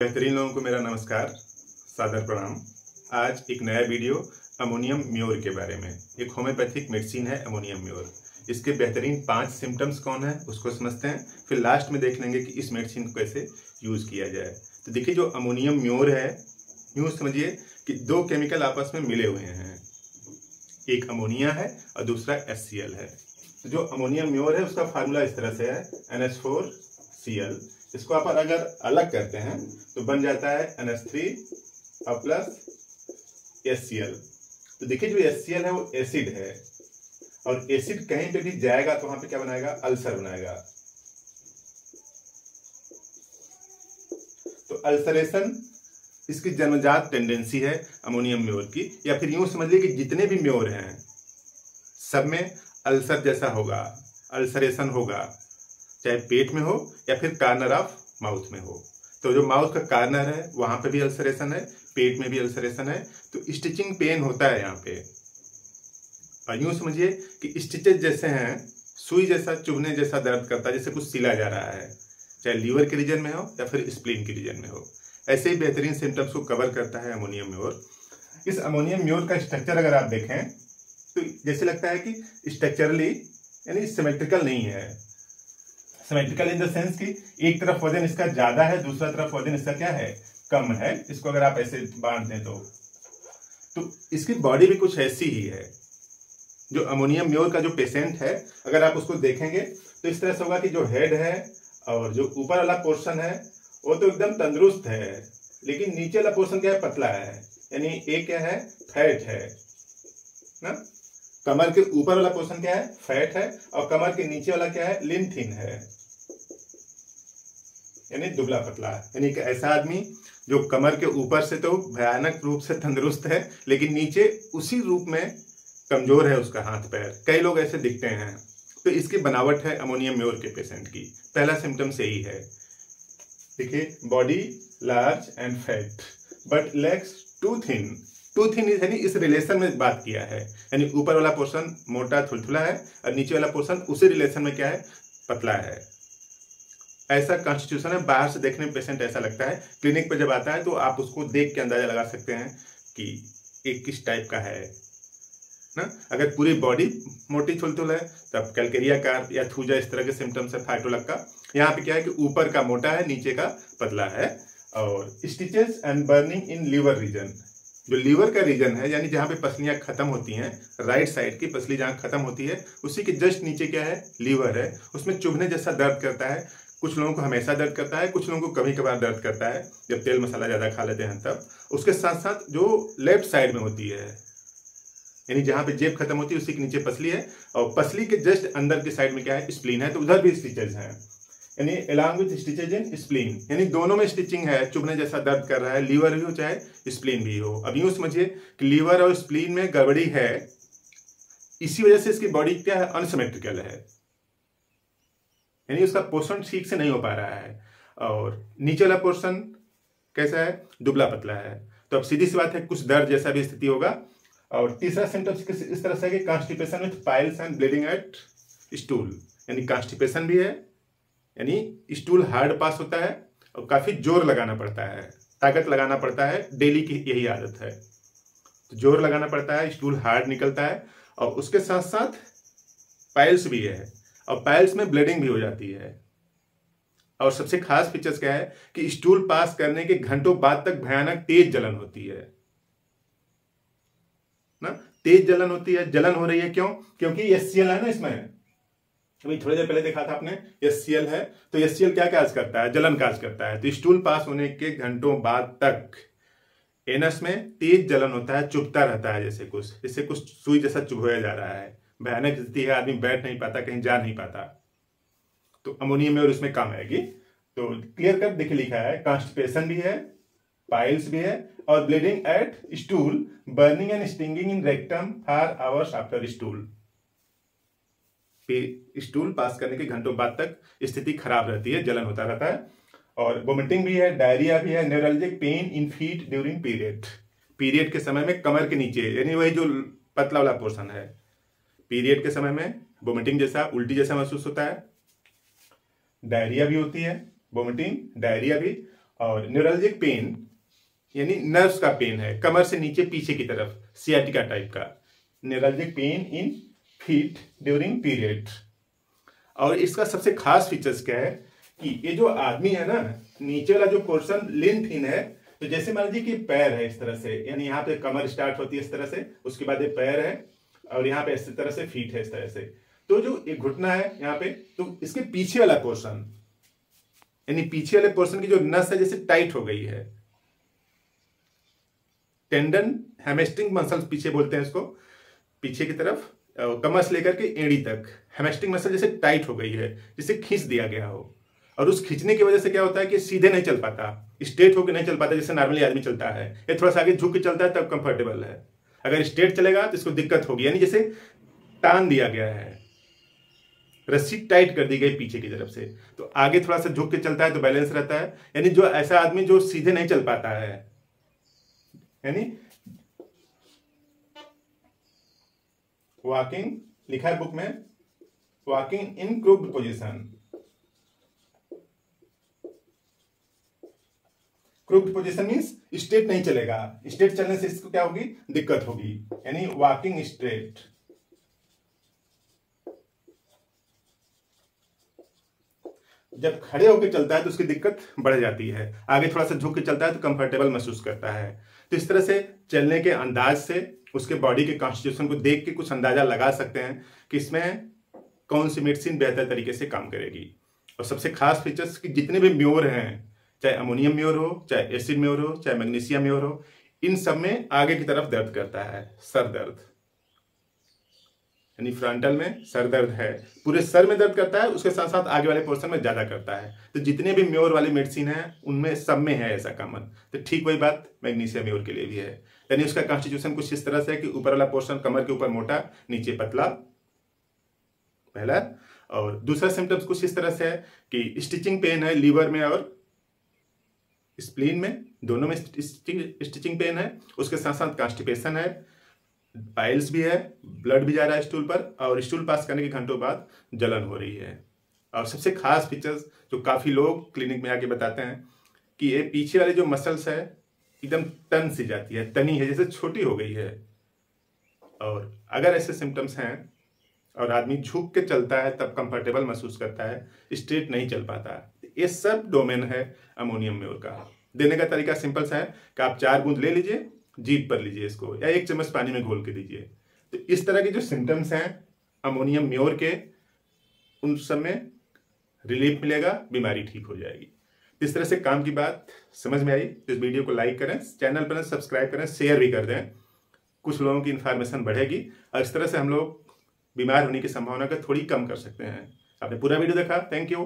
बेहतरीन लोगों को मेरा नमस्कार, सादर प्रणाम। आज एक नया वीडियो अमोनियम म्योर के बारे में। एक होम्योपैथिक मेडिसिन है अमोनियम म्योर। इसके बेहतरीन 5 सिम्टम्स कौन है उसको समझते हैं, फिर लास्ट में देख लेंगे कि इस मेडिसिन को कैसे यूज किया जाए। तो देखिए, जो अमोनियम म्योर है, यूँ समझिए कि 2 केमिकल आपस में मिले हुए हैं। एक अमोनिया है और दूसरा HCl है। तो जो अमोनियम म्योर है उसका फार्मूला इस तरह से है NH4Cl। इसको आप अगर अलग करते हैं तो बन जाता है NH3 और प्लस HCl। तो देखिए, जो HCl है वो एसिड है, और एसिड कहीं पे भी जाएगा तो वहां पे क्या बनाएगा? अल्सर बनाएगा। तो अल्सरेशन इसकी जन्मजात टेंडेंसी है अमोनियम म्योर की, या फिर यूं समझ लीजिए कि जितने भी म्योर हैं सब में अल्सर जैसा होगा, अल्सरेशन होगा, चाहे पेट में हो या फिर कार्नर ऑफ माउथ में हो। तो जो माउथ का कार्नर है वहां पे भी अल्सरेशन है, पेट में भी अल्सरेशन है। तो स्टिचिंग पेन होता है यहाँ पे, और यूं समझिए कि स्टिचेज जैसे हैं, सुई जैसा, चुभने जैसा दर्द करता है, जैसे कुछ सिला जा रहा है, चाहे लीवर के रीजन में हो या फिर स्प्लीन के रीजन में हो। ऐसे ही बेहतरीन सिम्टम्स को कवर करता है अमोनियम म्योर। इस अमोनियम म्योर का स्ट्रक्चर अगर आप देखें तो जैसे लगता है कि स्ट्रक्चरली यानी सिमेट्रिकल नहीं है। सिमेट्रिकल इन द सेंस कि एक तरफ वजन इसका ज्यादा है, दूसरा तरफ वजन इसका क्या है? कम है। इसको अगर आप ऐसे बांट दें तो इसकी बॉडी भी कुछ ऐसी ही है। जो अमोनियम म्योर का जो पेशेंट है, अगर आप उसको देखेंगे तो इस तरह से होगा कि जो हेड है और जो ऊपर वाला पोर्शन है वो तो एकदम तंदुरुस्त है, लेकिन नीचे वाला पोर्शन क्या है? पतला है। यानी एक क्या है? फैट है ना। कमर के ऊपर वाला पोर्शन क्या है? फैट है, और कमर के नीचे वाला क्या है? लिन थिन है, यानी दुबला पतला। यानी कि ऐसा आदमी जो कमर के ऊपर से तो भयानक रूप से तंदुरुस्त है, लेकिन नीचे उसी रूप में कमजोर है उसका हाथ पैर। कई लोग ऐसे दिखते हैं। तो इसकी बनावट है अमोनियम म्योर के पेशेंट की। पहला सिम्टम यही है। देखिए, body large and fat but legs too thin. Too thin यानी इस रिलेशन में बात किया है, यानी ऊपर वाला पोर्शन मोटा थुलथुला है और नीचे वाला पोर्शन उसी रिलेशन में क्या है? पतला है। ऐसा कॉन्स्टिट्यूशन है। बाहर से देखने में पेशेंट ऐसा लगता है, क्लिनिक पे जब आता है तो आप उसको देख के अंदाजा लगा सकते हैं कि एक किस टाइप का है ना। अगर पूरी बॉडी मोटी थुलथुल है तब कैलकेरिया कार या थूजा इस तरह के सिम्टम्स है फाइटोलक का। यहाँ पे क्या है कि ऊपर का मोटा है, नीचे का पतला है। और stitches and burning in liver region. जो लीवर का रीजन है, यानी जहाँ पे पसलियां खत्म होती हैं, राइट साइड की पसली जहाँ खत्म होती है उसी के जस्ट नीचे क्या है? लीवर है। उसमें चुभने जैसा दर्द करता है। कुछ लोगों को हमेशा दर्द करता है, कुछ लोगों को कभी कभार दर्द करता है जब तेल मसाला ज्यादा खा लेते हैं तब। उसके साथ साथ जो लेफ्ट साइड में होती है, यानी जहां पे जेब खत्म होती है उसी के नीचे पसली है, और पसली के जस्ट अंदर की साइड में क्या है? स्प्लीन है। तो उधर भी स्टिचेज हैं, यानी along with stitches in spleen, यानी दोनों में स्टिचिंग है। चुभने जैसा दर्द कर रहा है, लीवर भी हो चाहे स्प्लीन भी हो। अब यूं समझिए कि लीवर और स्प्लीन में गड़बड़ी है, इसी वजह से इसकी बॉडी क्या है? अनसिमेट्रिकल है, यानी उसका पोर्शन ठीक से नहीं हो पा रहा है। और नीचे वाला पोर्शन कैसा है? दुबला पतला है। तो अब सीधी सी बात है, कुछ दर्द जैसा भी स्थिति होगा। और तीसरा सिम्टम्स इस तरह से है कि constipation with piles and bleeding at stool. यानी कॉन्स्टिपेशन भी है, यानी स्टूल हार्ड पास होता है और काफी जोर लगाना पड़ता है, ताकत लगाना पड़ता है। डेली की यही आदत है, तो जोर लगाना पड़ता है, स्टूल हार्ड निकलता है। और उसके साथ साथ पाइल्स भी है, और पाइल्स में ब्लीडिंग भी हो जाती है। और सबसे खास फीचर्स क्या है कि स्टूल पास करने के घंटों बाद तक भयानक तेज जलन होती है ना। तेज जलन होती है। जलन हो रही है क्यों? क्योंकि HCl है ना इसमें। अभी थोड़ी देर पहले देखा था आपने, HCl है। तो HCl क्या काज करता है? जलन काज करता है। तो स्टूल पास होने के घंटों बाद तक एनस में तेज जलन होता है, चुभता रहता है, जैसे कुछ सुई जैसा चुभोया जा रहा है। भयानक स्थिति है, आदमी बैठ नहीं पाता, कहीं जा नहीं पाता। तो अमोनियम म्योर उसमें काम आएगी। तो क्लियर कट देखिए, लिखा है कॉन्स्टिपेशन भी है, पाइल्स भी है, और bleeding at stool, burning and stinging in rectum for hours after stool. Stool pass करने के घंटों बाद तक स्थिति खराब रहती है, जलन होता रहता है। और वोमिटिंग भी है, डायरिया भी है, neuralgic pain in feet during period. Period के समय में कमर के नीचे, यानी वही जो पतला वाला पोर्शन है, पीरियड के समय में वोमिटिंग जैसा, उल्टी जैसा महसूस होता है। डायरिया भी होती है, वोमिटिंग, डायरिया भी। और न्यूरल्जिक पेन यानी नर्व्स का पेन है, कमर से नीचे पीछे की तरफ, सियाटिका टाइप का। Neuralgic pain in feet during period. और इसका सबसे खास फीचर्स क्या है कि ये जो आदमी है ना, नीचे वाला जो पोर्शन लेंथ इन है, तो जैसे मान लीजिए कि पैर है इस तरह से, यानी यहाँ पे कमर स्टार्ट होती है इस तरह से, उसके बाद ये पैर है और यहाँ पे इस तरह से फीट है इस तरह से। तो जो एक घुटना है यहाँ पे, तो इसके पीछे वाला पोर्शन यानी पीछे वाले पोर्शन की जो नस है जैसे टाइट हो गई है। टेंडन हैमस्ट्रिंग मसल्स पीछे बोलते हैं इसको, पीछे की तरफ कमर से लेकर के एड़ी तक हैमस्ट्रिंग मसल जैसे टाइट हो गई है, जिसे खींच दिया गया हो। और उस खींचने की वजह से क्या होता है कि सीधे नहीं चल पाता, स्ट्रेट होकर नहीं चल पाता जैसे नॉर्मली आदमी चलता है। ये थोड़ा सा आगे झुक के चलता है तब कंफर्टेबल है। अगर स्ट्रेट चलेगा तो इसको दिक्कत होगी, यानी जैसे तान दिया गया है, रस्सी टाइट कर दी गई पीछे की तरफ से। तो आगे थोड़ा सा झुक के चलता है तो बैलेंस रहता है। यानी जो ऐसा आदमी जो सीधे नहीं चल पाता है, यानी वॉकिंग लिखा है बुक में, walking in crouched position. Crouched position means straight नहीं चलेगा, स्ट्रेट चलने से इसको क्या होगी, दिक्कत होगी, यानी वॉकिंग स्ट्रेट। जब खड़े होकर चलता है तो उसकी दिक्कत बढ़ जाती है, आगे थोड़ा सा झुक के चलता है तो कंफर्टेबल महसूस करता है। तो इस तरह से चलने के अंदाज से, उसके बॉडी के कॉन्स्टिट्यूशन को देख के कुछ अंदाजा लगा सकते हैं कि इसमें कौन सी मेडिसिन बेहतर तरीके से काम करेगी। और सबसे खास फीचर्स कि जितने भी म्योर हैं, चाहे अमोनियम म्योर हो, चाहे एसिड म्योर हो, चाहे मैग्नीशियम म्योर हो, इन सब में आगे की तरफ दर्द करता है, सर दर्द, यानी फ्रंटल में सर दर्द है, पूरे सर में दर्द करता है, उसके साथ साथ आगे वाले पोर्शन में ज्यादा करता है। तो जितने भी म्योर वाली मेडिसिन है उनमें सब में है ऐसा कॉमन। तो ठीक वही बात मैग्नीशियम म्योर के लिए भी है, यानी उसका कॉन्स्टिट्यूशन कुछ इस तरह से है कि ऊपर वाला पोर्शन कमर के ऊपर मोटा, नीचे पतला, पहला। और दूसरा सिम्टम्स कुछ इस तरह से है कि स्टिचिंग पेन है लीवर में और स्प्लीन में, दोनों में स्टिचिंग पेन है। उसके साथ साथ कॉन्स्टिपेशन है, पाइल्स भी है, ब्लड भी जा रहा है स्टूल पर, और स्टूल पास करने के घंटों बाद जलन हो रही है। और सबसे खास फीचर्स जो काफी लोग क्लिनिक में आके बताते हैं कि ये पीछे वाली जो मसल्स है एकदम तन सी जाती है, तनी है, जैसे छोटी हो गई है। और अगर ऐसे सिम्टम्स हैं और आदमी झुक के चलता है तब कंफर्टेबल महसूस करता है, स्ट्रेट नहीं चल पाता, ये सब डोमेन है अमोनियम म्योर का। देने का तरीका सिंपल सा है कि आप 4 बूंद ले लीजिए, जीभ पर लीजिए इसको, या 1 चम्मच पानी में घोल के दीजिए। तो इस तरह के जो सिम्टम्स हैं अमोनियम म्योर के, उन सब में रिलीफ मिलेगा, बीमारी ठीक हो जाएगी। इस तरह से काम की बात समझ में आई तो इस वीडियो को लाइक करें, चैनल पर सब्सक्राइब करें, शेयर भी कर दें, कुछ लोगों की इन्फॉर्मेशन बढ़ेगी और इस तरह से हम लोग बीमार होने की संभावना को थोड़ी कम कर सकते हैं। आपने पूरा वीडियो देखा, थैंक यू।